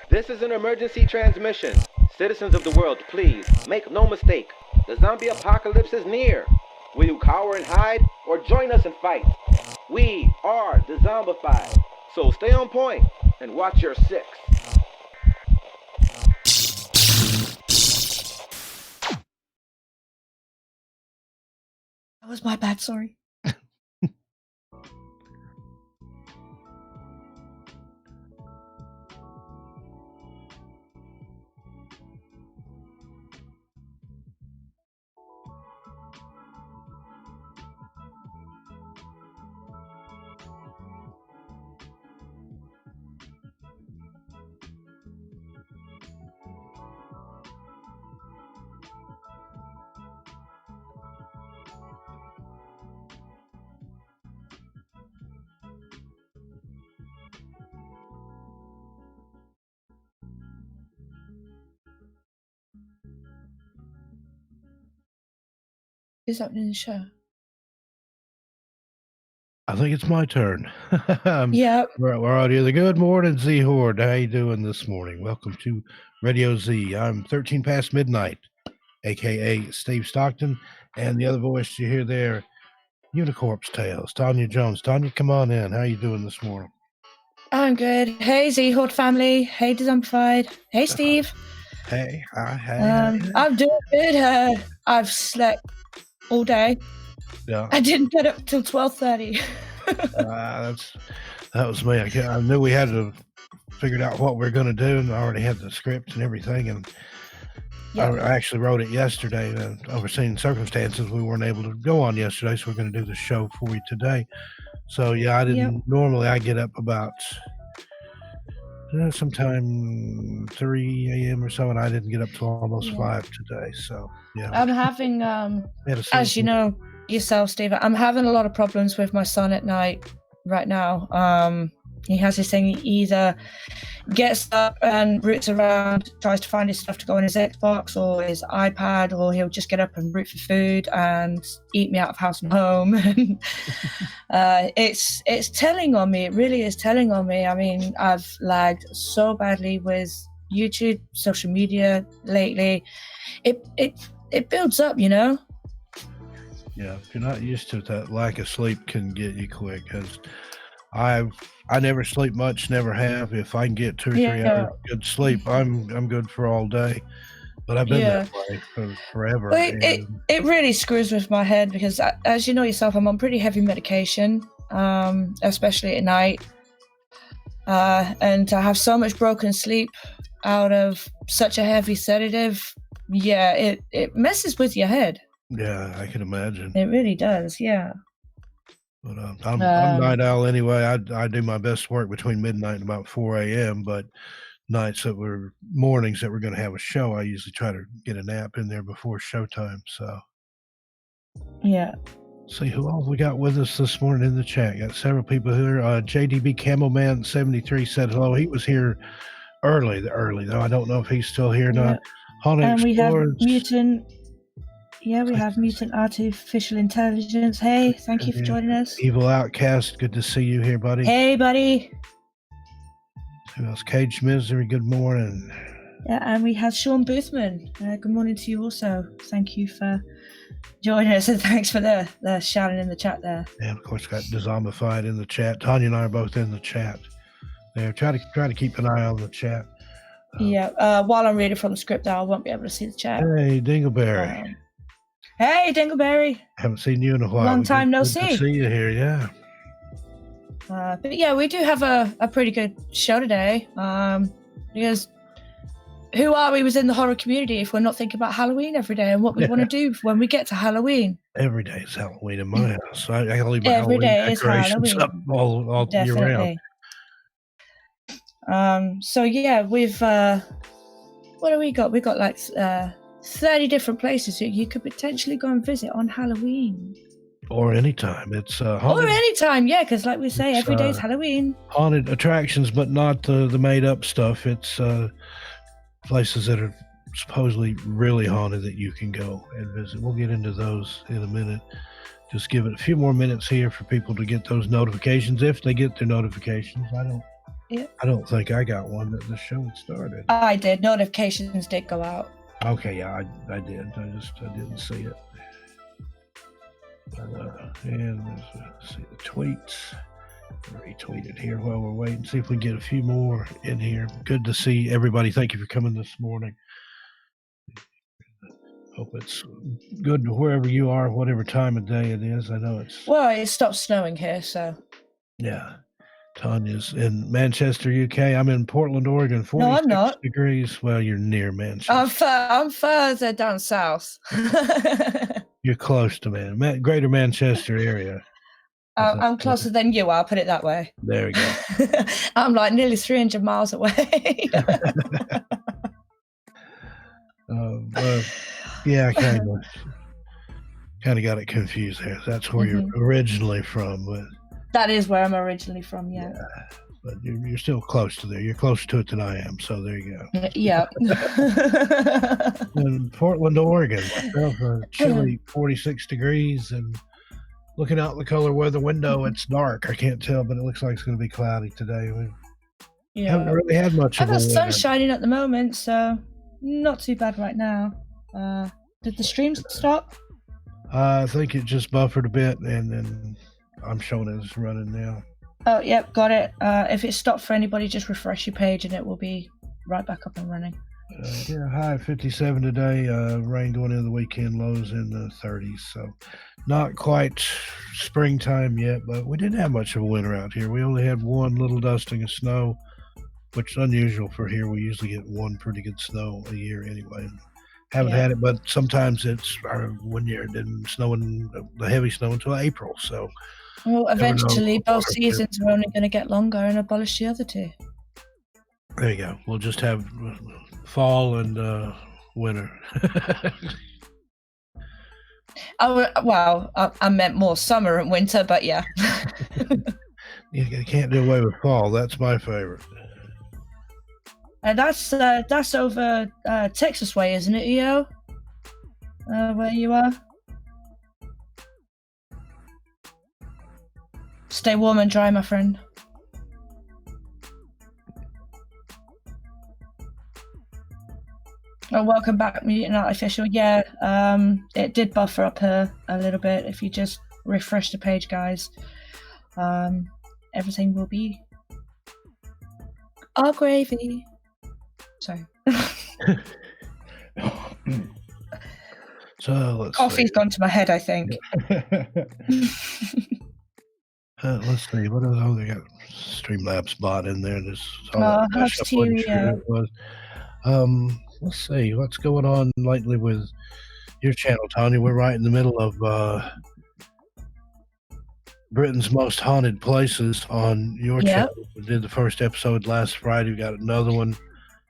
This is an emergency transmission. Citizens of the world, please, make no mistake. The zombie apocalypse is near. Will you cower and hide, or join us and fight? We are Dezombified, so stay on point and watch your six. That was my bad, sorry. Who's opening the show? I think it's my turn. Yeah. We're already the good morning, Z Horde. How you doing this morning? Welcome to Radio Z. I'm 13 past midnight, aka Steve Stockton, and the other voice you hear there, UniCorpse Tales, Tanya Jones. Tanya, come on in. How you doing this morning? I'm good. Hey, Z Horde family. Hey, Dezombified. Hey, Steve. Hey, hi. I'm doing good. I've slept all day. Yeah. I didn't get up till 12:30. That was me. I knew we had to figure out what we are going to do, and I already had the script and everything. And yeah. I actually wrote it yesterday. Overseeing circumstances, we weren't able to go on yesterday, so we're going to do the show for you today. So yeah, I didn't. Normally, I get up about sometime 3 a.m. or so, and I didn't get up till almost 5 today. So yeah, I'm having as you know yourself, Steve, I'm having a lot of problems with my son at night right now. He has this thing, he either gets up and roots around, tries to find his stuff to go on his Xbox or his iPad, or he'll just get up and root for food and eat me out of house and home. It's telling on me. It really is telling on me. I mean, I've lagged so badly with YouTube, social media lately. It builds up, you know? Yeah, if you're not used to it, that lack of sleep can get you quick. Because I never sleep much, never have. If I can get 2 or 3 hours of good sleep, I'm good for all day. But I've been that way for forever. Well, it really screws with my head because, as you know yourself, I'm on pretty heavy medication, especially at night. And to have so much broken sleep out of such a heavy sedative, it messes with your head. Yeah, I can imagine. It really does, yeah. But I'm a night owl anyway. I do my best work between midnight and about 4 a.m. But mornings that we're going to have a show, I usually try to get a nap in there before showtime. So yeah. See who all we got with us this morning in the chat. Got several people here. JDB Camelman 73 said hello. He was here early though. I don't know if he's still here or not. And we have Mutant. Yeah, we have Mutant Artificial Intelligence. Hey, thank you for joining us. Evil Outcast, good to see you here, buddy. Hey, buddy. Who else? Cage Misery, good morning. Yeah, and we have Sean Boothman. Good morning to you also. Thank you for joining us, and thanks for the shouting in the chat there. And of course, got Dezombified in the chat. Tanya and I are both in the chat. There, try to keep an eye on the chat. While I'm reading from the script, I won't be able to see the chat. Hey, Dingleberry. Hey, Dingleberry. Haven't seen you in a while. Long time no see. Good to see you here, yeah. But yeah, we do have a pretty good show today. Because who are we within the horror community if we're not thinking about Halloween every day and what we want to do when we get to Halloween? Every day is Halloween in my house. I leave my every Halloween day decorations is Halloween. up all year round. So yeah, we've what do we got? We got like 30 different places that you could potentially go and visit on Halloween. Or anytime. It's haunted. Or anytime, yeah, because like we say, every day is Halloween. Haunted attractions, but not the made-up stuff. It's places that are supposedly really haunted that you can go and visit. We'll get into those in a minute. Just give it a few more minutes here for people to get those notifications, if they get their notifications. Yeah. I don't think I got one that the show had started. I did. Notifications did go out. Okay, yeah, I did. I didn't see it. And let's see the tweets. Retweet it here while we're waiting. See if we can get a few more in here. Good to see everybody. Thank you for coming this morning. Hope it's good wherever you are, whatever time of day it is. I know it's... Well, it stopped snowing here, so... Yeah. Tanya's in Manchester, UK. I'm in Portland, Oregon. 46 no, I'm not. degrees. Well, you're near Manchester. I'm further down south. You're close to Greater Manchester area. I'm closer than you are, put it that way. There we go. I'm like nearly 300 miles away. Yeah, kind of got it confused there. That's where you're originally from. But that is where I'm originally from, yeah. But you're still close to there. You're closer to it than I am, so there you go. Yeah. In Portland, Oregon, chilly 46 degrees, and looking out the color weather window, it's dark. I can't tell, but it looks like it's going to be cloudy today. We haven't really had much of a winter. The sun's shining at the moment, so not too bad right now. Did the stream stop? I think it just buffered a bit, and then I'm showing it's running now. Oh, yep, got it. If it stopped for anybody, just refresh your page and it will be right back up and running. Yeah, high 57 today. Rain going into the weekend, lows in the 30s. So not quite springtime yet, but we didn't have much of a winter out here. We only had one little dusting of snow, which is unusual for here. We usually get one pretty good snow a year anyway. Haven't had it, but sometimes it's 1 year it didn't snow in the heavy snow until April. So, well, eventually both seasons are only going to get longer and abolish the other two. There you go. We'll just have fall and winter. I meant more summer and winter, but yeah. You can't do away with fall. That's my favorite. And that's over Texas way, isn't it, EO? Where you are? Stay warm and dry, my friend. Oh, welcome back, Mutant Artificial. Yeah, it did buffer up a little bit. If you just refresh the page, guys, everything will be all gravy. Sorry. So let's Coffee's gone to my head, I think. Let's see. What else? Oh, they got Streamlabs bot in there. Let's see what's going on lately with your channel, Tanya. We're right in the middle of Britain's Most Haunted Places on your channel. We did the first episode last Friday. We got another one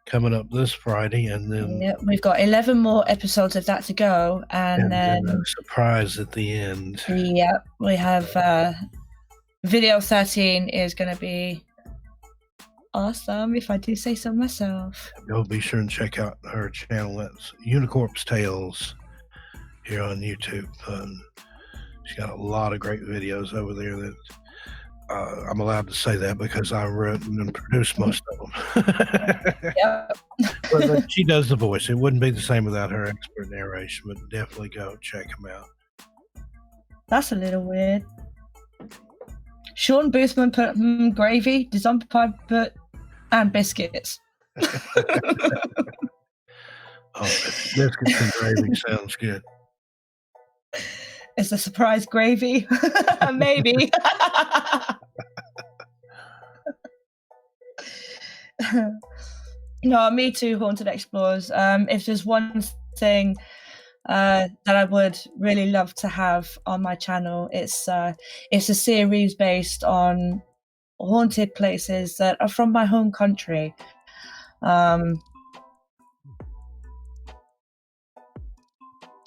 coming up this Friday, and then we've got 11 more episodes of that to go, and then a surprise at the end. Yeah, we have video 13 is going to be awesome, if I do say so myself. Go be sure and check out her channel. That's UniCorpse Tales here on YouTube. She's got a lot of great videos over there that I'm allowed to say that because I wrote and produced most of them. Yep. But she does the voice. It wouldn't be the same without her expert narration, but definitely go check them out. That's a little weird. Sean Boothman put gravy, Dezombified put, and biscuits. Biscuits and gravy sounds good. It's a surprise gravy. Maybe. No, me too, Haunted Explorers. If there's one thing that I would really love to have on my channel, it's a series based on haunted places that are from my home country.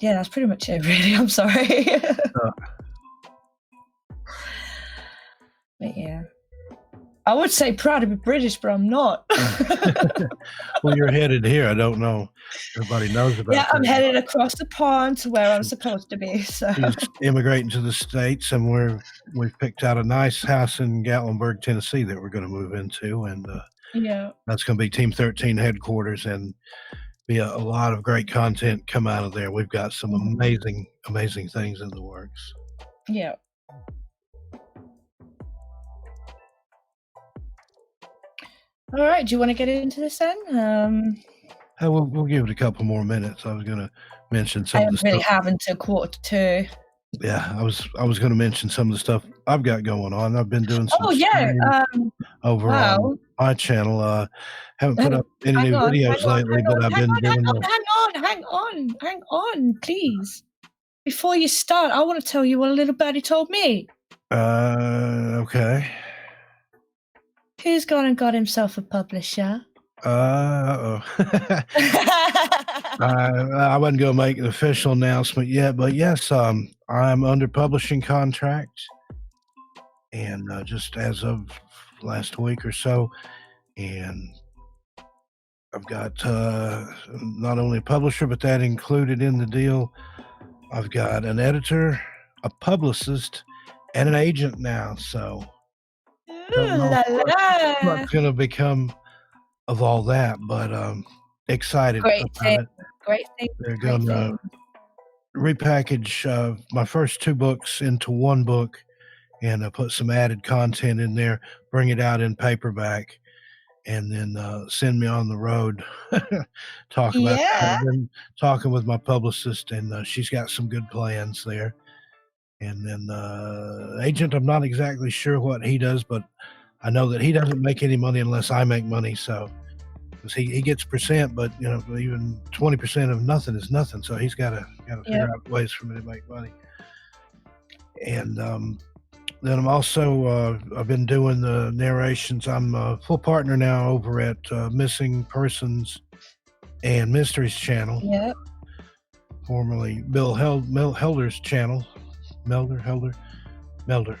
Yeah, that's pretty much it, really. I'm sorry. But yeah. I would say proud to be British, but I'm not. Well, you're headed here. I don't know. Everybody knows about Yeah, I'm that. headed across the pond to where I'm supposed to be. So He's immigrating to the States, and we've picked out a nice house in Gatlinburg, Tennessee that we're going to move into, and yeah, that's going to be Team 13 headquarters, and be a lot of great content come out of there. We've got some amazing things in the works. yeah. All right, do you want to get into this then? We'll give it a couple more minutes. I was going to mention some I of am the really stuff. having to 1:45. Yeah, I was going to mention some of the stuff I've got going on. I've been doing some Oh yeah. over Wow. on my channel. Haven't put up any new videos lately, but I've been doing Hang on, please. Before you start, I want to tell you what a little birdie told me. Okay. Who's gone and got himself a publisher? I wasn't going to make an official announcement yet, but yes, I'm under publishing contract, and just as of last week or so, and I've got not only a publisher, but that included in the deal, I've got an editor, a publicist, and an agent now. So don't know what's going to become of all that, but excited Great about thing. it. They're going to repackage my first 2 books into 1 book, and put some added content in there, bring it out in paperback, and then send me on the road. Talk about that. I've been talking with my publicist, and she's got some good plans there. And then agent, I'm not exactly sure what he does, but I know that he doesn't make any money unless I make money. So, because he gets percent, but even 20% of nothing is nothing. So he's got to figure out ways for me to make money. And then I'm also I've been doing the narrations. I'm a full partner now over at Missing Persons and Mysteries channel. Yep. Formerly Bill Helder's channel. Melder. Better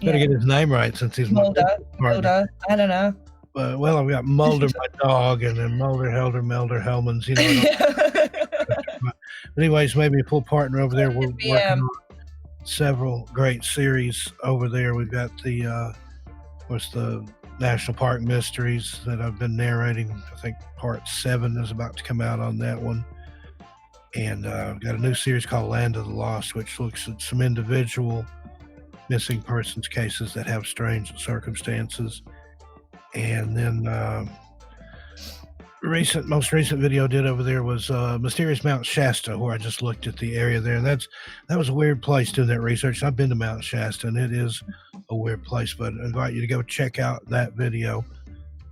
get his name right since he's Mulder. I don't know. Well, I've got Mulder, my dog, and then Mulder, Helder, Hellmans. But anyways, maybe a full partner over there. We're working on several great series over there. We've got the National Park Mysteries that I've been narrating. I think part 7 is about to come out on that one. And I've got a new series called Land of the Lost, which looks at some individual missing persons cases that have strange circumstances. And then most recent video I did over there was Mysterious Mount Shasta, where I just looked at the area there. And that was a weird place doing that research. I've been to Mount Shasta, and it is a weird place, but I invite you to go check out that video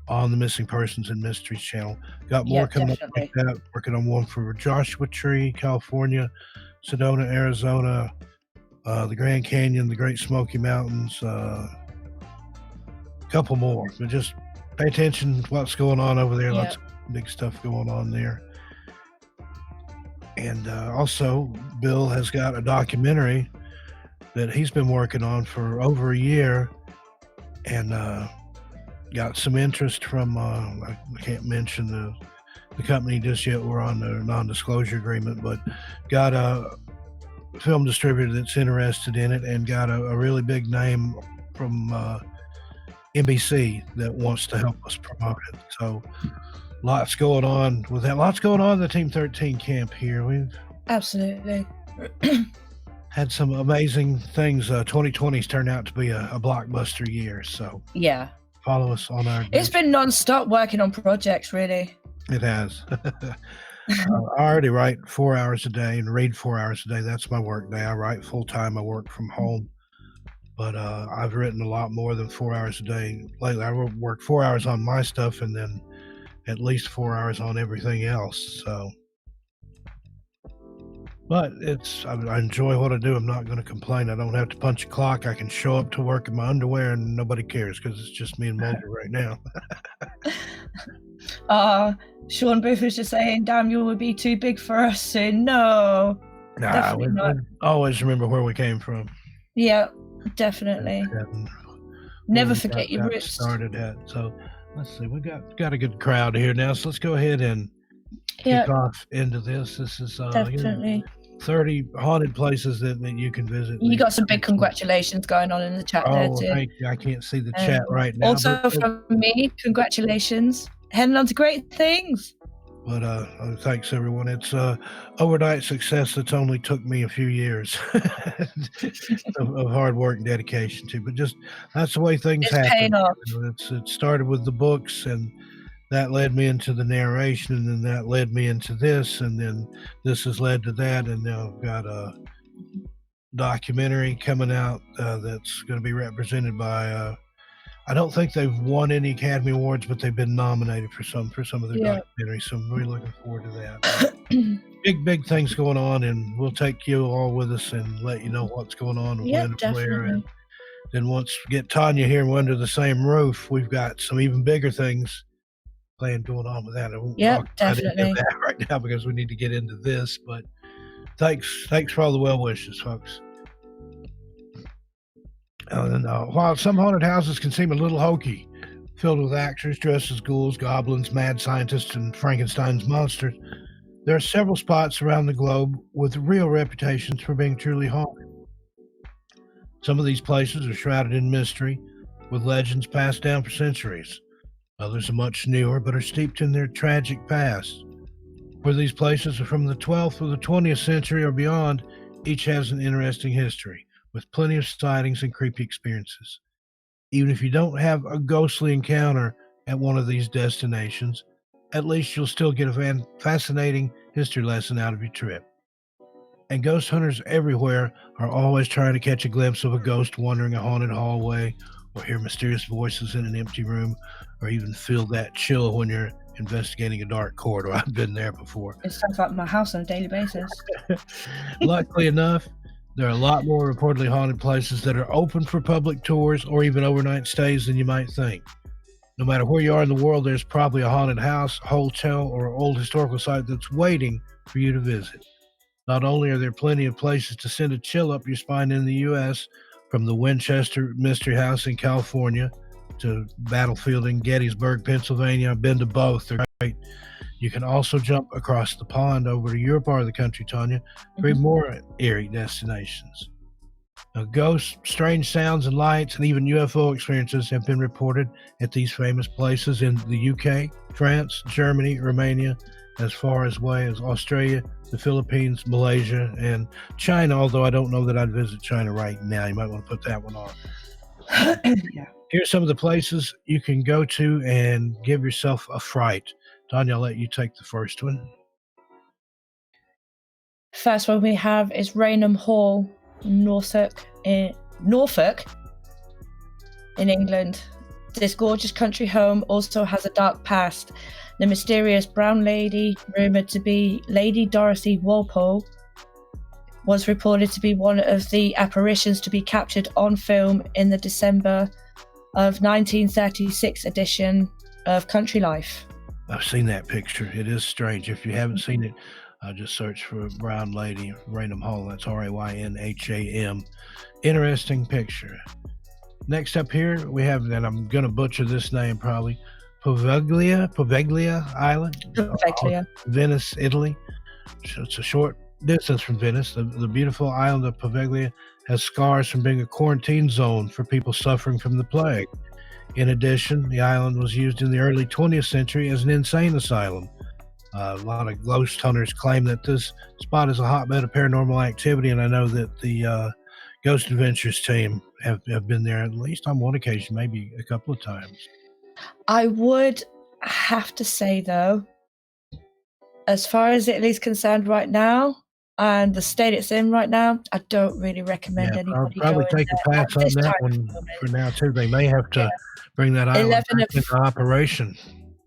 on the Missing Persons and Mysteries channel. Got more coming up like that. Working on one for Joshua Tree, California, Sedona, Arizona, the Grand Canyon, the Great Smoky Mountains, a couple more. But just pay attention to what's going on over there. Lots of big stuff going on there. And also, Bill has got a documentary that he's been working on for over a year, and got some interest from I can't mention the company just yet. We're on the non-disclosure agreement, but got a film distributor that's interested in it, and got a really big name from NBC that wants to help us promote it. So lots going on with that. Lots going on in the Team 13 camp here. We've absolutely had some amazing things. 2020's turned out to be a blockbuster year. So yeah. Follow us on our. It's been non-stop working on projects, really. It has. I already write 4 hours a day and read 4 hours a day. That's my work day. I write full time. I work from home, but I've written a lot more than 4 hours a day lately. I work 4 hours on my stuff, and then at least 4 hours on everything else. So, but I enjoy what I do. I'm not going to complain. I don't have to punch a clock. I can show up to work in my underwear and nobody cares because it's just me and Mulder right now. Sean Booth was just saying, Daniel would be too big for us soon. No. Nah, we always remember where we came from. Yeah, definitely. And Never forget your got roots. started at. So let's see, we got a good crowd here now. So let's go ahead and kick off into this. This is definitely 30 haunted places that you can visit. You got some big congratulations going on in the chat there too. Thank you. I can't see the chat right now. Also from me, congratulations. Heading on to great things. But thanks everyone. It's overnight success that's only took me a few years of hard work and dedication to. But just that's the way things happen. Paying off. It started with the books, and that led me into the narration, and then that led me into this, and then this has led to that, and now I've got a documentary coming out that's going to be represented by. I don't think they've won any Academy Awards, but they've been nominated for some of their documentaries. So I'm really looking forward to that. big things going on, and we'll take you all with us and let you know what's going on and when and where. And then once we get Tanya here and we're under the same roof, we've got some even bigger things planned going on with that. I won't talk about any of that right now because we need to get into this. But thanks for all the well wishes, folks. While some haunted houses can seem a little hokey, filled with actors dressed as ghouls, goblins, mad scientists, and Frankenstein's monsters, there are several spots around the globe with real reputations for being truly haunted. Some of these places are shrouded in mystery, with legends passed down for centuries. Others are much newer, but are steeped in their tragic past. Whether these places are from the 12th or the 20th century or beyond, each has an interesting history, with plenty of sightings and creepy experiences. Even if you don't have a ghostly encounter at one of these destinations, at least you'll still get a fascinating history lesson out of your trip. And ghost hunters everywhere are always trying to catch a glimpse of a ghost wandering a haunted hallway, or hear mysterious voices in an empty room, or even feel that chill when you're investigating a dark corridor. I've been there before. It sounds like my house on a daily basis. Luckily enough, there are a lot more reportedly haunted places that are open for public tours or even overnight stays than you might think. No matter where you are in the world, there's probably a haunted house, hotel, or old historical site that's waiting for you to visit. Not only are there plenty of places to send a chill up your spine in the U.S., from the Winchester Mystery House in California to Battlefield in Gettysburg, Pennsylvania. I've been to both. They're great. You can also jump across the pond over to your part of the country, Tanya, for even more eerie destinations. Now, ghosts, strange sounds and lights, and even UFO experiences have been reported at these famous places in the UK, France, Germany, Romania, as far away as Australia, the Philippines, Malaysia, and China, although I don't know that I'd visit China right now. You might want to put that one on. Yeah. Here's some of the places you can go to and give yourself a fright. Tanya, I'll let you take the first one. First one we have is Raynham Hall, Norfolk in England. This gorgeous country home also has a dark past. The mysterious brown lady, rumoured to be Lady Dorothy Walpole, was reported to be one of the apparitions to be captured on film in the December of 1936 edition of Country Life. I've seen that picture. It is strange. If you haven't seen it, just search for Brown Lady, Raynham Hall. That's Raynham. Interesting picture. Next up here, we have, and I'm going to butcher this name probably, Poveglia Island, Venice, Italy. So it's a short distance from Venice. The beautiful island of Poveglia has scars from being a quarantine zone for people suffering from the plague. In addition, the island was used in the early 20th century as an insane asylum. A lot of ghost hunters claim that this spot is a hotbed of paranormal activity, and I know that the Ghost Adventures team have been there at least on one occasion, maybe a couple of times. I would have to say, though, as far as Italy's concerned right now, and the state it's in right now, I don't really recommend anybody I'll probably take a pass on that one for now, too. They may have to bring that island into operation.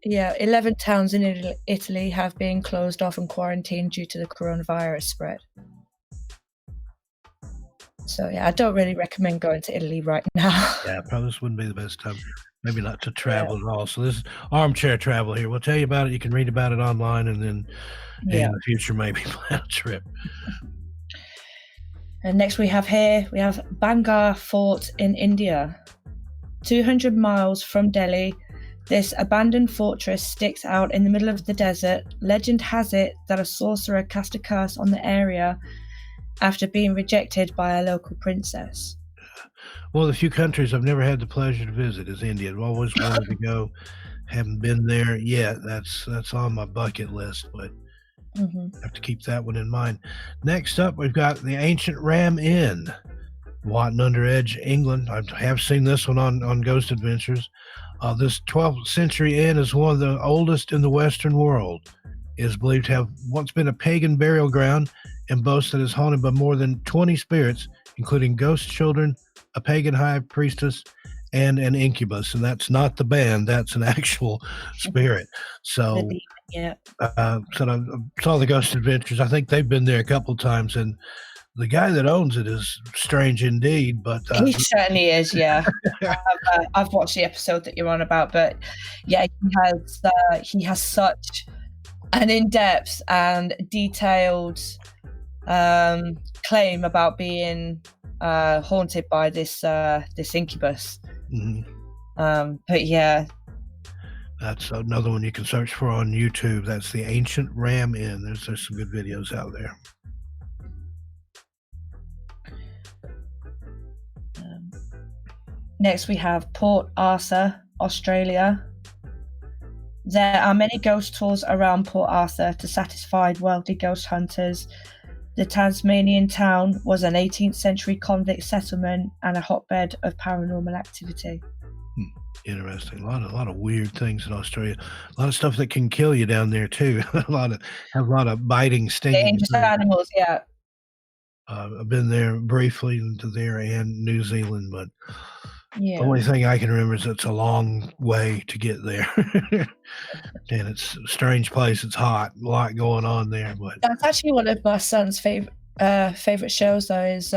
Yeah, 11 towns in Italy have been closed off and quarantined due to the coronavirus spread. So, yeah, I don't really recommend going to Italy right now. Yeah, probably this wouldn't be the best time. Maybe not to travel at all. So this is armchair travel here. We'll tell you about it. You can read about it online, and then in the future maybe plan a trip. And next we have Bangar Fort in India. 200 miles from Delhi, this abandoned fortress sticks out in the middle of the desert. Legend has it that a sorcerer cast a curse on the area after being rejected by a local princess. One of the few countries I've never had the pleasure to visit is India. I've always wanted to go. Haven't been there yet. That's on my bucket list, but have to keep that one in mind. Next up, we've got the Ancient Ram Inn, Watton under Edge, England. I have seen this one on Ghost Adventures. This 12th century inn is one of the oldest in the Western world. It is believed to have once been a pagan burial ground and boasts that it is haunted by more than 20 spirits, including ghost children, a pagan high priestess, and an incubus. And that's not the band, that's an actual spirit. So, yeah. So I saw the Ghost Adventures. I think they've been there a couple of times, and the guy that owns it is strange indeed. But he certainly is, yeah. I've watched the episode that you're on about, but yeah, he has such an in-depth and detailed claim about being haunted by this incubus. But yeah, that's another one you can search for on YouTube. That's the Ancient Ram Inn. There's some good videos out there. Next we have Port Arthur, Australia. There are many ghost tours around Port Arthur to satisfy wealthy ghost hunters. The Tasmanian town was an 18th century convict settlement and a hotbed of paranormal activity. Interesting. A lot of weird things in Australia. A lot of stuff that can kill you down there too. have a lot of biting, stinging. Dangerous animals, yeah. I've been there briefly into there and New Zealand, but yeah. The only thing I can remember is it's a long way to get there. And it's a strange place. It's hot, a lot going on there. But that's actually one of my son's favorite shows, though, is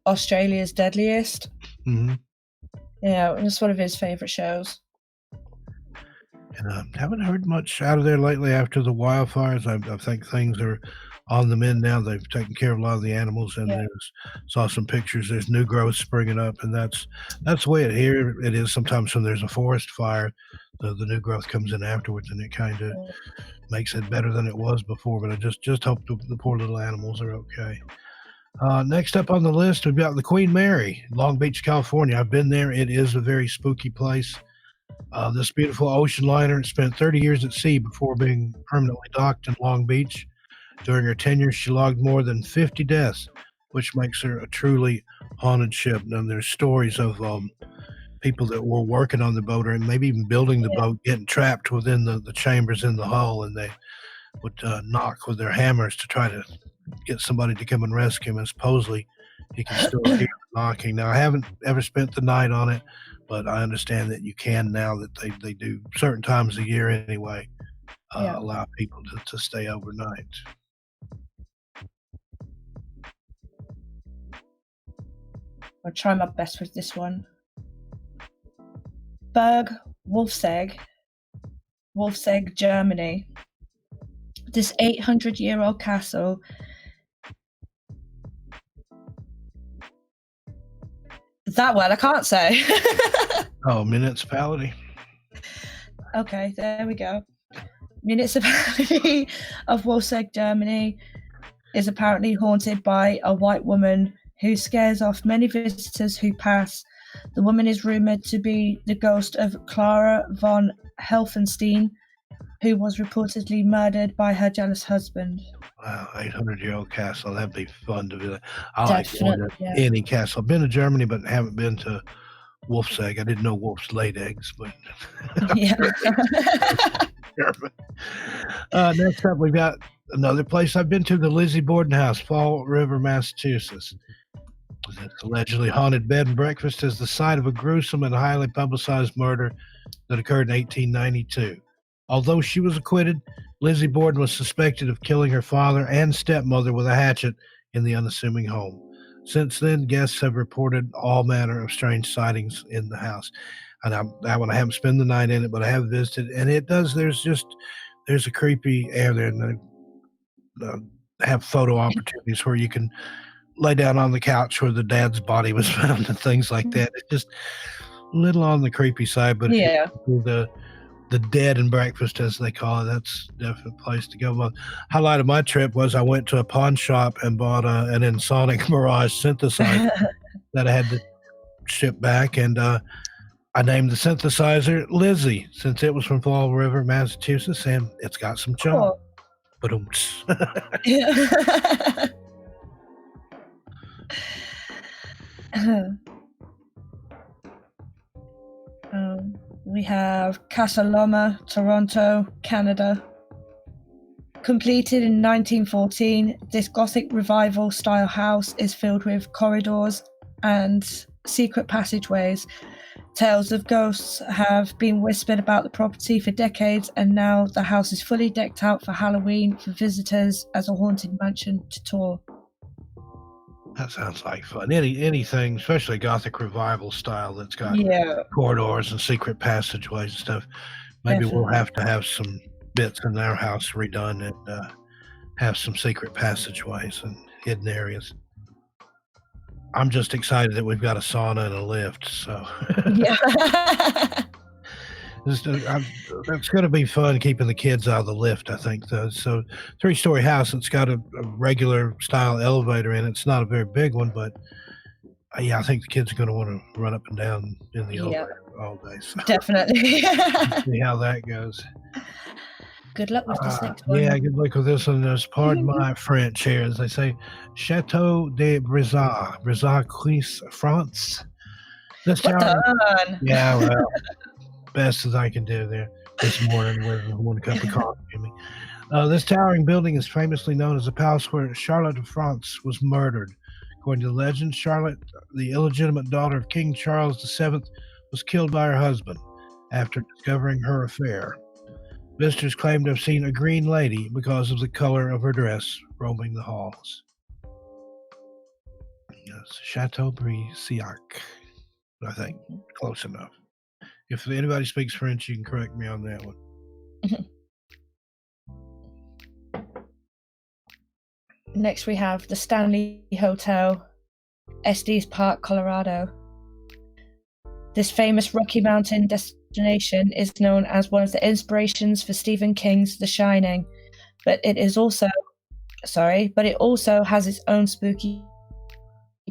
Australia's Deadliest. Yeah, it's one of his favorite shows. And I haven't heard much out of there lately after the wildfires. I think things are on the mend now. They've taken care of a lot of the animals, and saw some pictures. There's new growth springing up, and that's the way it is sometimes when there's a forest fire. The new growth comes in afterwards, and it kind of makes it better than it was before. But I just hope the poor little animals are okay. Next up on the list, we've got the Queen Mary, Long Beach, California. I've been there. It is a very spooky place. This beautiful ocean liner spent 30 years at sea before being permanently docked in Long Beach. During her tenure, she logged more than 50 deaths, which makes her a truly haunted ship. And there's stories of people that were working on the boat or maybe even building the boat getting trapped within the chambers in the hull, and they would knock with their hammers to try to get somebody to come and rescue him. And supposedly you can still hear the knocking. Now, I haven't ever spent the night on it, but I understand that you can now, that they do certain times a year anyway, allow people to stay overnight. I'll try my best with this one. Burg Wolfsegg, Germany. This 800-year-old castle that word I can't say. Municipality. Okay, there we go. Municipality of Wolfsegg, Germany is apparently haunted by a white woman who scares off many visitors who pass. The woman is rumored to be the ghost of Clara von Helfenstein, who was reportedly murdered by her jealous husband. Wow, 800-year-old castle. That'd be fun to visit. I like going to any castle. I've been to Germany, but haven't been to Wolfsegg. I didn't know wolves laid eggs, but yeah. Next up, we've got another place I've been to, the Lizzie Borden House, Fall River, Massachusetts. This allegedly haunted bed and breakfast is the site of a gruesome and highly publicized murder that occurred in 1892. Although she was acquitted, Lizzie Borden was suspected of killing her father and stepmother with a hatchet in the unassuming home. Since then, guests have reported all manner of strange sightings in the house. And I haven't spent the night in it, but I have visited, and it does. There's a creepy air there, and they have photo opportunities where you can lay down on the couch where the dad's body was found and things like that. It's just little on the creepy side, but Yeah. the dead and breakfast, as they call it, that's definitely a place to go. Well, highlight of my trip was I went to a pawn shop and bought an Ensoniq Mirage synthesizer that I had to ship back, and I named the synthesizer Lizzie since it was from Fall River, Massachusetts, and it's got some charm. Cool. But Yeah. We have Casa Loma, Toronto, Canada. Completed in 1914, this Gothic revival style house is filled with corridors and secret passageways. Tales of ghosts have been whispered about the property for decades, and now the house is fully decked out for Halloween for visitors as a haunted mansion to tour. that sounds like fun. Anything, especially Gothic revival style, that's got corridors and secret passageways and stuff. Maybe we'll have to have some bits in our house redone and have some secret passageways and hidden areas. I'm just excited that we've got a sauna and a lift, so Yeah. that's going to be fun keeping the kids out of the lift, I think. Though. So 3-story house, it's got a regular style elevator in it. It's not a very big one, but yeah, I think the kids are going to want to run up and down in the elevator all day. So Definitely. see how that goes. Good luck with this next one. Yeah, good luck with this one. Pardon my French here, as they say. Chateau de Brizard, France. This tower, yeah, well, best as I can do there this morning with one cup of coffee. This towering building is famously known as the palace where Charlotte of France was murdered. According to the legend, Charlotte, the illegitimate daughter of King Charles VII, was killed by her husband after discovering her affair. Visitors claim to have seen a green lady because of the color of her dress roaming the halls. Yes, Chateau Brizard, I think. Close enough. If anybody speaks French, you can correct me on that one. Next, we have the Stanley Hotel, Estes Park, Colorado. This famous Rocky Mountain destination is known as one of the inspirations for Stephen King's The Shining, but it also has its own spooky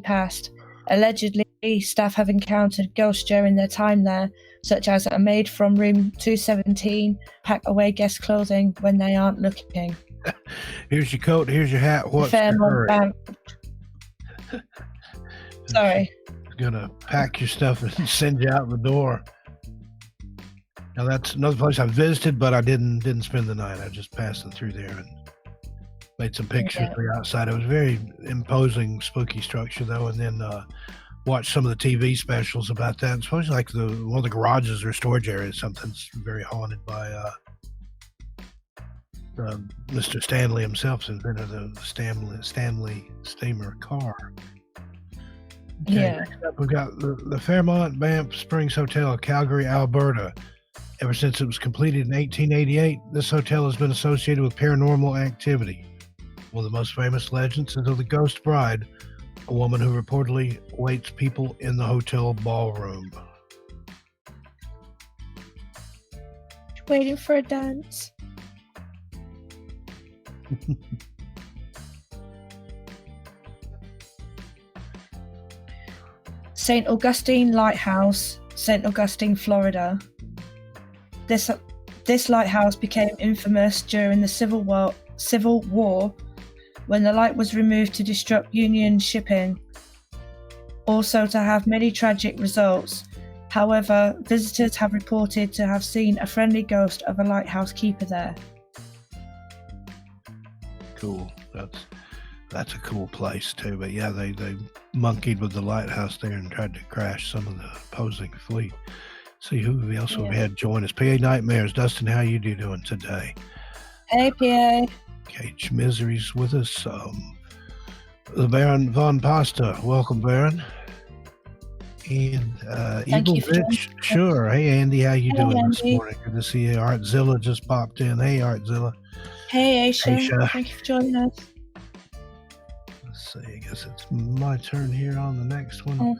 past. Allegedly, staff have encountered ghosts during their time there, such as a maid from room 217 pack away guest clothing when they aren't looking. Here's your coat, here's your hat, what's your hurry? Sorry. Gonna pack your stuff and send you out the door. Now that's another place I visited, but I didn't spend the night. I just passed through there and made some pictures of the outside. It was a very imposing, spooky structure though, and then watched some of the TV specials about that. It's supposed like one of the garages or storage areas, something's very haunted by Mr. Stanley himself, invented the Stanley steamer car. Okay, next up, we've got the Fairmont Banff Springs Hotel, Calgary, Alberta. Ever since it was completed in 1888, this hotel has been associated with paranormal activity. One of the most famous legends is of the Ghost Bride, a woman who reportedly waits people in the hotel ballroom. Waiting for a dance. St. Augustine Lighthouse, St. Augustine, Florida. This lighthouse became infamous during the Civil War when the light was removed to disrupt Union shipping, also to have many tragic results. However, visitors have reported to have seen a friendly ghost of a lighthouse keeper there. Cool. That's a cool place too. But yeah, they monkeyed with the lighthouse there and tried to crash some of the opposing fleet. See who else we had join us. PA Nightmares. Dustin, how you doing today? Hey, PA. Cage Misery's with us. The Baron Von Pasta. Welcome, Baron. And Evil Rich. Sure. Hey, Andy, how you doing this morning? Good to see you. Artzilla just popped in. Hey, Artzilla. Hey, Aisha. Thank you for joining us. Let's see. I guess it's my turn here on the next one.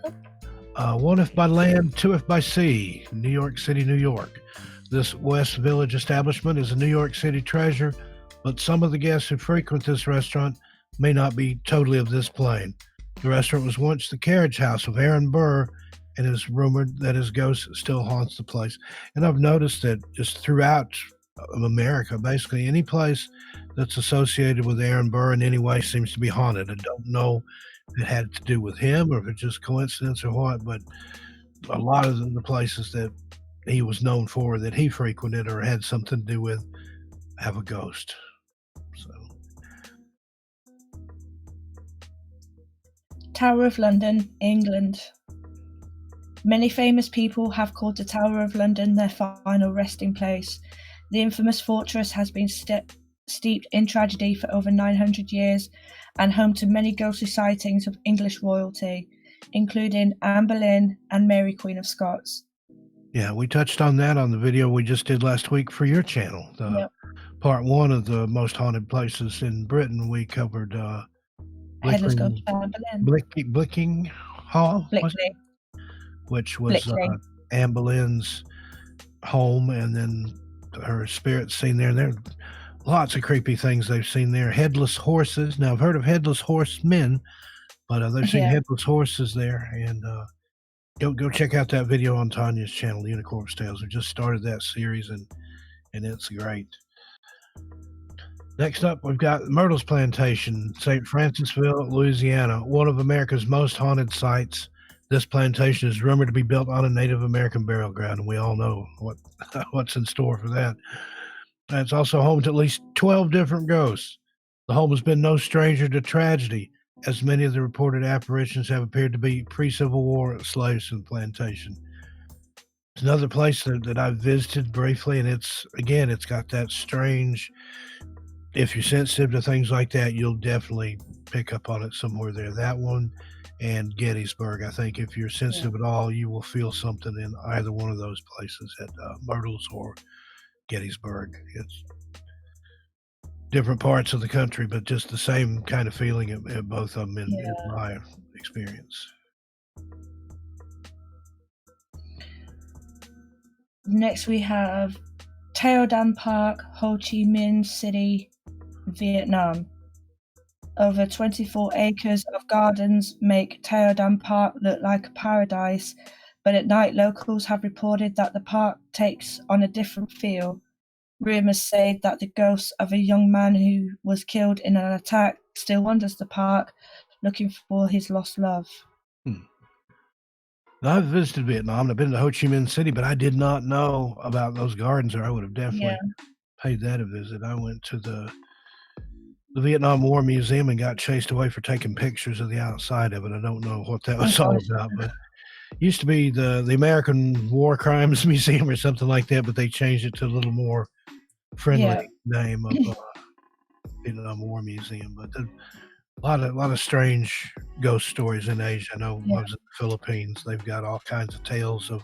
One if by land, two if by sea. New York City, New York. This West Village establishment is a New York City treasure, but some of the guests who frequent this restaurant may not be totally of this plane. The restaurant was once the carriage house of Aaron Burr, and it is rumored that his ghost still haunts the place. And I've noticed that just throughout America, basically any place that's associated with Aaron Burr in any way seems to be haunted. I don't know if it had to do with him or if it's just coincidence or what, but a lot of the places that he was known for that he frequented or had something to do with have a ghost. So Tower of London, England. Many famous people have called the Tower of London their final resting place. The infamous fortress has been steeped in tragedy for over 900 years and home to many ghostly sightings of English royalty, including Anne Boleyn and Mary, Queen of Scots. Yeah, we touched on that on the video we just did last week for your channel. Part one of the most haunted places in Britain. We covered Headless Ghost Anne Boleyn. Blicking Hall, which was Anne Boleyn's home, and then her spirit seen there. And there are lots of creepy things they've seen there. Headless horses. Now, I've heard of headless horsemen, but they've seen headless horses there. And go check out that video on Tanya's channel, UniCorpse Tales. We just started that series, and it's great. Next up, we've got Myrtle's Plantation, St. Francisville, Louisiana, one of America's most haunted sites. This plantation is rumored to be built on a Native American burial ground, and we all know what's in store for that. And it's also home to at least 12 different ghosts. The home has been no stranger to tragedy, as many of the reported apparitions have appeared to be pre-Civil War slaves from the plantation. It's another place that I've visited briefly, and it's got that strange, if you're sensitive to things like that, you'll definitely pick up on it somewhere there. That one and Gettysburg. I think if you're sensitive at all, you will feel something in either one of those places, at Myrtle's or Gettysburg. It's different parts of the country, but just the same kind of feeling at both of them in my experience. Next we have Teo Dan Park, Ho Chi Minh City, Vietnam. Over 24 acres of gardens make Teo Dan Park look like a paradise, but at night locals have reported that the park takes on a different feel. Rumours say that the ghost of a young man who was killed in an attack still wanders the park, looking for his lost love. Now, I've visited Vietnam. I've been to Ho Chi Minh City, but I did not know about those gardens, or I would have definitely paid that a visit. I went to the Vietnam War Museum and got chased away for taking pictures of the outside of it. I don't know what that was all about, but it used to be the American War Crimes Museum or something like that, but they changed it to a little more friendly name of Vietnam War Museum. But a lot of strange ghost stories in Asia. I know I was in the Philippines. They've got all kinds of tales of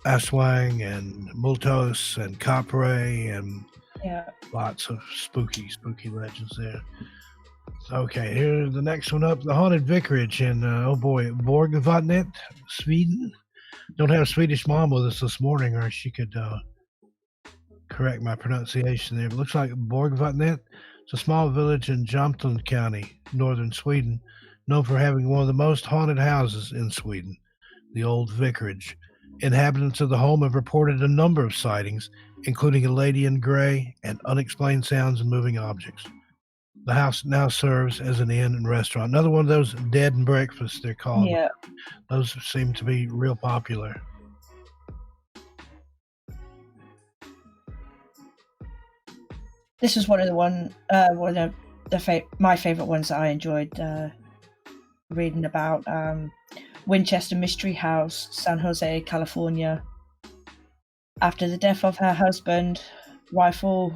Aswang and Multos and Capre and lots of spooky legends there. Okay, here's the next one up. The Haunted Vicarage in, Borgvatnet, Sweden. Don't have a Swedish mom with us this morning, or she could correct my pronunciation there. But it looks like Borgvatnet. It's a small village in Jämtland County, northern Sweden, known for having one of the most haunted houses in Sweden, the Old Vicarage. Inhabitants of the home have reported a number of sightings, including a lady in gray and unexplained sounds and moving objects. The house now serves as an inn and restaurant. Another one of those dead and breakfasts, they're called. Yeah. Those seem to be real popular. This was one of my favorite ones that I enjoyed reading about. Winchester Mystery House, San Jose, California. After the death of her husband, rifle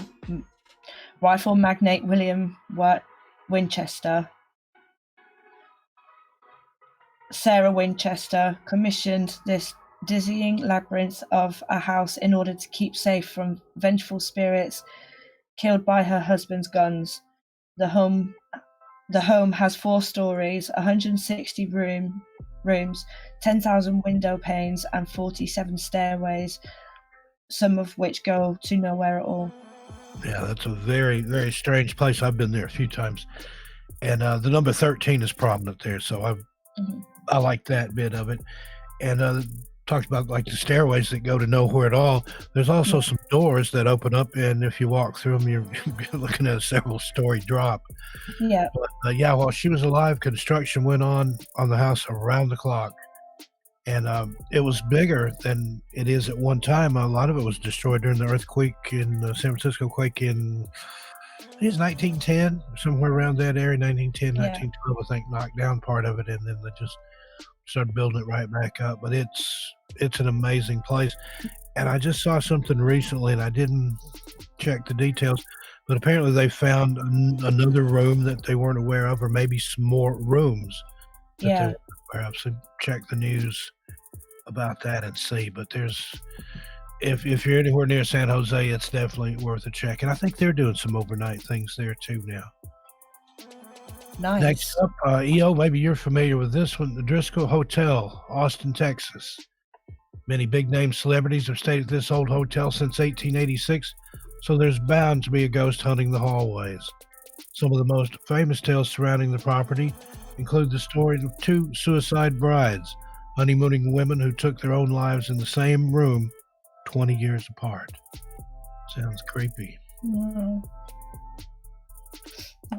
magnate William Winchester, Sarah Winchester commissioned this dizzying labyrinth of a house in order to keep safe from vengeful spirits killed by her husband's guns. The home has 4 stories, 160 rooms, rooms, 10,000 window panes, and 47 stairways, some of which go to nowhere at all. Yeah, that's a very, very strange place. I've been there a few times. And the number 13 is prominent there, so I like that bit of it. And talked about like the stairways that go to nowhere at all. There's also some doors that open up, and if you walk through them, you're looking at a several-story drop. Yeah. But yeah, while she was alive, construction went on the house around the clock, and it was bigger than it is at one time. A lot of it was destroyed during the earthquake in San Francisco quake in, I think it's 1910, somewhere around that area, 1910, 1912, I think, knocked down part of it, and then they just started building it right back up. But it's an amazing place. And I just saw something recently, and I didn't check the details, but apparently they found another room that they weren't aware of, or maybe some more rooms that they weren't aware of. So check the news about that and see. But if you're anywhere near San Jose, it's definitely worth a check. And I think they're doing some overnight things there too now. Nice. Next up, EO, maybe you're familiar with this one, the Driscoll Hotel, Austin, Texas. Many big-name celebrities have stayed at this old hotel since 1886, so there's bound to be a ghost hunting the hallways. Some of the most famous tales surrounding the property include the story of two suicide brides, honeymooning women who took their own lives in the same room 20 years apart. Sounds creepy. Wow.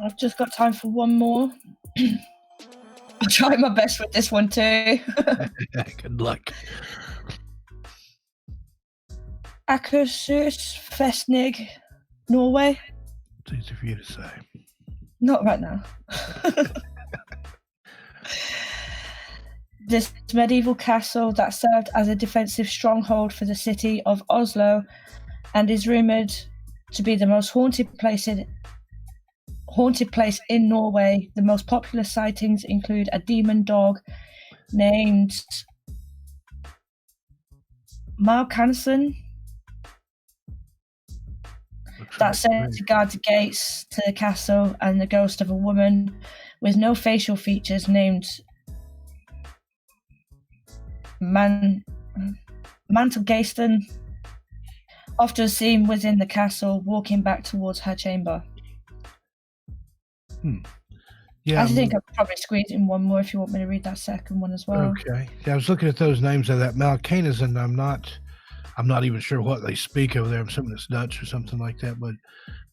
I've just got time for one more. I'll try my best with this one too. Good luck. Akershus Festnig, Norway. It's easy for you to say. Not right now. This medieval castle that served as a defensive stronghold for the city of Oslo and is rumoured to be the most haunted place in Norway. The most popular sightings include a demon dog named Malkansen that's said to guard the gates to the castle, and the ghost of a woman with no facial features named Mantelgeisten, often seen within the castle, walking back towards her chamber. Yeah, I think I'll probably squeeze in one more if you want me to read that second one as well. Okay. Yeah, I was looking at those names of that Malkanes, and I'm not even sure what they speak over there. I'm assuming it's Dutch or something like that. But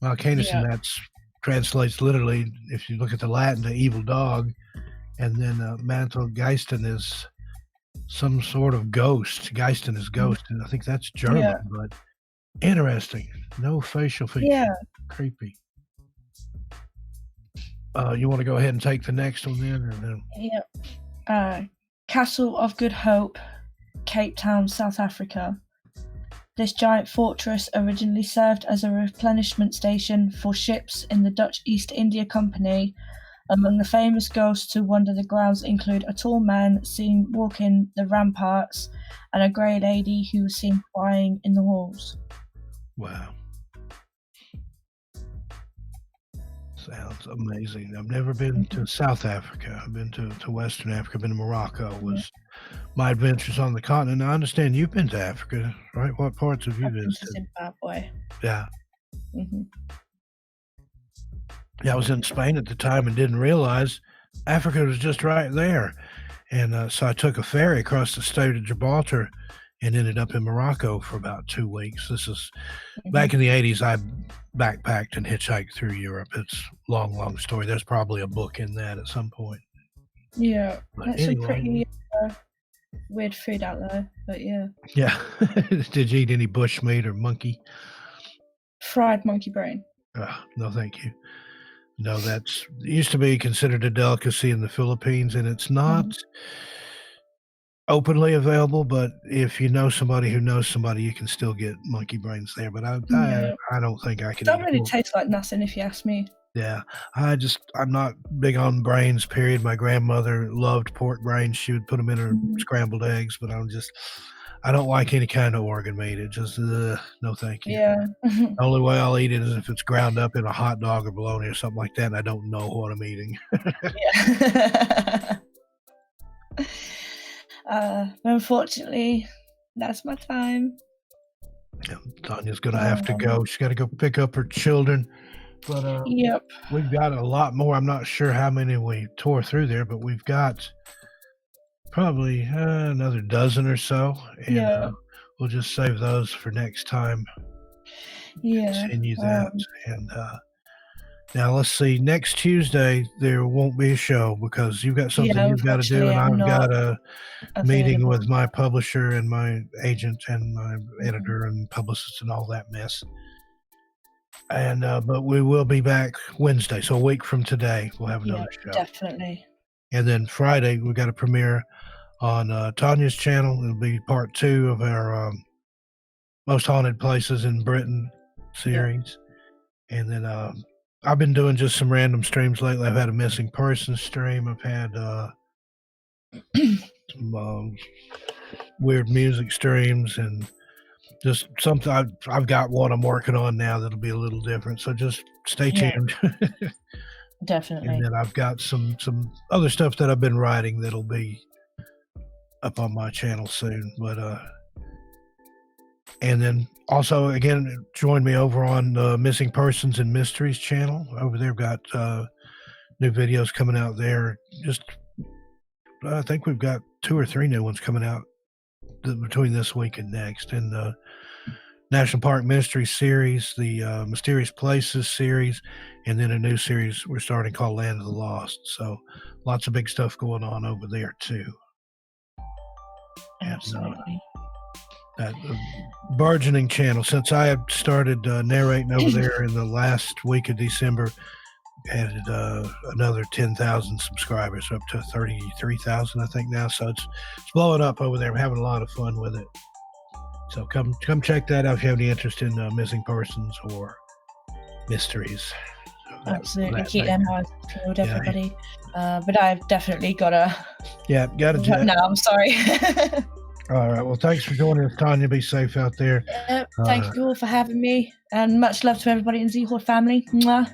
Malkanes, and that's translates literally, if you look at the Latin, to evil dog, and then Mantelgeisten is some sort of ghost. Geisten is ghost, and I think that's German. But interesting. No facial features. Yeah. Creepy. You want to go ahead and take the next one then? Or no? Yeah. Castle of Good Hope, Cape Town, South Africa. This giant fortress originally served as a replenishment station for ships in the Dutch East India Company. Among the famous ghosts who wander the grounds include a tall man seen walking the ramparts and a grey lady who was seen crying in the halls. Wow. Sounds amazing. I've never been to South Africa. I've been to Western Africa. I've been to Morocco. Was my adventures on the continent. I understand you've been to Africa, right? What parts have you visited? Zimbabwe. Yeah. Yeah, I was in Spain at the time and didn't realize Africa was just right there. And so I took a ferry across the Strait of Gibraltar and ended up in Morocco for about 2 weeks. This is back in the 80s. I backpacked and hitchhiked through Europe. It's a long story. There's probably a book in that at some point. Yeah, But that's anyway. some pretty weird food out there, but yeah. Yeah. Did you eat any bushmeat or monkey? Fried monkey brain. No, thank you. No, it used to be considered a delicacy in the Philippines, and it's not openly available, but if you know somebody who knows somebody, you can still get monkey brains there. But I don't think I can. It don't really taste like nothing, if you ask me. Yeah, I'm not big on brains, period. My grandmother loved pork brains. She would put them in her scrambled eggs, but I don't like any kind of organ meat. It just, no thank you. Yeah. The only way I'll eat it is if it's ground up in a hot dog or bologna or something like that, and I don't know what I'm eating. Yeah. Unfortunately, that's my time. Yeah, Tanya's gonna have to go. She's got to go pick up her children. But Yep. we've got a lot more. I'm not sure how many we tore through there, but we've got probably another dozen or so, and we'll just save those for next time. Yeah. Continue that. And now let's see. Next Tuesday there won't be a show because you've got something you've got to do, and I've got a meeting with my publisher and my agent and my editor and publicist and all that mess. And but we will be back Wednesday, so a week from today we'll have another show. Definitely. And then Friday we got a premiere on Tanya's channel. It'll be part 2 of our Most Haunted Places in Britain series. And then I've been doing just some random streams lately. I've had a missing person stream. I've had some weird music streams, and just something I've got one I'm working on now that'll be a little different. So just stay tuned. Definitely. And then I've got some other stuff that I've been writing that'll be up on my channel soon. But and then also again, join me over on Missing Persons and Mysteries channel. Over there, I've got new videos coming out there. Just I think we've got 2 or 3 new ones coming out between this week and next. And National Park Mystery series, the Mysterious Places series, and then a new series we're starting called Land of the Lost. So lots of big stuff going on over there too. Absolutely. That burgeoning channel, since I had started narrating over there in the last week of December, added another 10,000 subscribers, up to 33,000 I think now. So it's blowing up over there. I'm having a lot of fun with it. So come check that out if you have any interest in missing persons or mysteries. So absolutely, keep them eyes peeled, everybody. But I've definitely got to do that. No, I'm sorry. All right, well, thanks for joining us, Tanya. Be safe out there. Thank you all for having me, and much love to everybody in Z-Horde family. Mwah.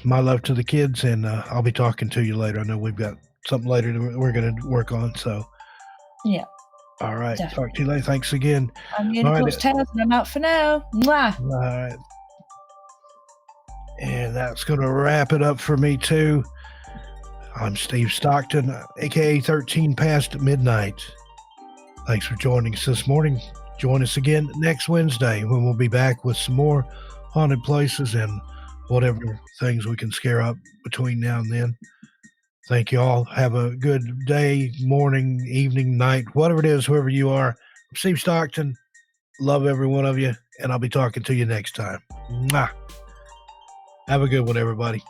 My love to the kids, and I'll be talking to you later. I know we've got something later that we're going to work on. So yeah. All right. Definitely. Talk to you later. Thanks again. I'm UniCorpse Tales, and I'm out for now. Mwah. All right. And that's going to wrap it up for me, too. I'm Steve Stockton, a.k.a. 13 Past Midnight. Thanks for joining us this morning. Join us again next Wednesday when we'll be back with some more haunted places and whatever things we can scare up between now and then. Thank you all. Have a good day, morning, evening, night, whatever it is, whoever you are. I'm Steve Stockton. Love every one of you, and I'll be talking to you next time. Mwah. Have a good one, everybody.